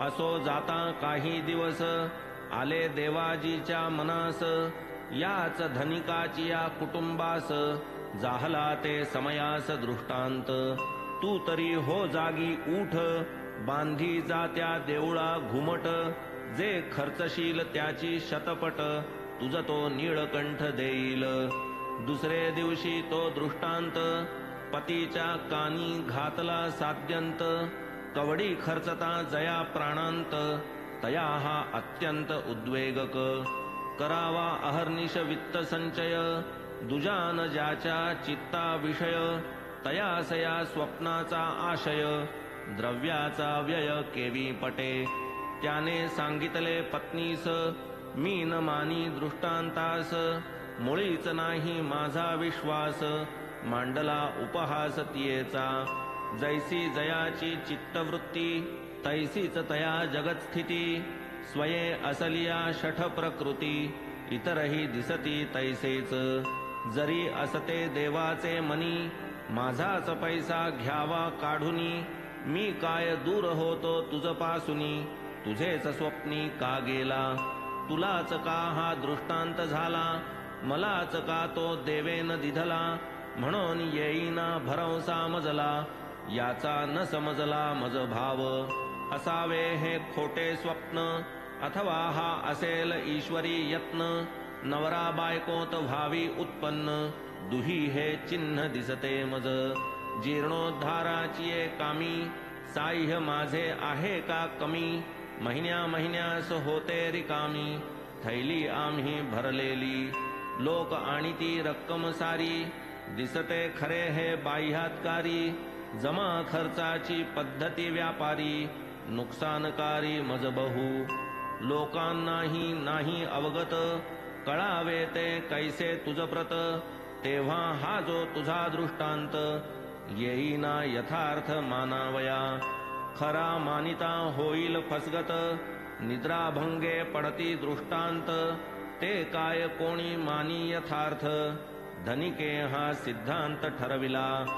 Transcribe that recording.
असो जाता काही दिवस आले देवाजीच्या मनास, याच धनिकाची या कुटुंबास जाहला ते समयास दृष्टांत. तू तरी हो जागी उठ, बांधी जा त्या देऊळा घुमट, जे खर्चशील त्याची शतपट, तुझ तो नीळकंठ देईल. दुसरे दिवशी तो दृष्टांत पतीच्या कानी घातला साध्यंत, कवडी खर्चता जया प्राणांत, तया हा अत्यंत उद्वेगक. करावा अहर्निश वित्त संचय, दुजान ज्याच्या चित्ता विषय, तयासया स्वप्नाचा आशय, द्रव्याचा व्यय केवी पटे. त्याने सांगितले पत्नीस, मी न मानी दृष्टांतास, मुळीच नाही माझा विश्वास, मांडला उपहास तियेचा. जैसी जयाची चित्तवृत्ती, तैसीच तया जगत्स्थिती, स्वये असलिया शठ प्रकृती, इतरही दिसती तैसेच. जरी असते देवाचे मनी, माझाच पैसा घ्यावा काढुनी, मी काय दूर होतो तुझपासुनी, तुझेच स्वप्नी का गेला. तुलाच का हा दृष्टांत झाला, मलाच का तो देवेन दिधला, म्हणून येईना भरवसा मजला, याचा न समजला मज भाव. असावे हे खोटे स्वप्न, अथवा हा असेल ईश्वरी यत्न, नवरा बायकोत व्हावी उत्पन्न, दुही हे चिन्ह दिसते मज. जीर्णोद्धाराची कामी, साह्य माझे आहे का कमी, महिन्या महिन्यास होते रिकामी, थैली आम्ही भरलेली. लोक आणि ती रक्कम सारी, दिसते खरे हे बाह्यात्कारी, जमा खर्चाची पद्धती व्यापारी, नुकसानकारी मज बहु. लोकांनाही नाही अवगत, कळावे ते कैसे तुझ प्रत, तेव्हा हा जो तुझा दृष्टांत, येईना यथार्थ मानावया. खरा मानिता होईल फसगत, निद्राभंगे पडती दृष्टांत, ते काय कोणी मानी यथार्थ, धनिके हा सिद्धांत ठरविला.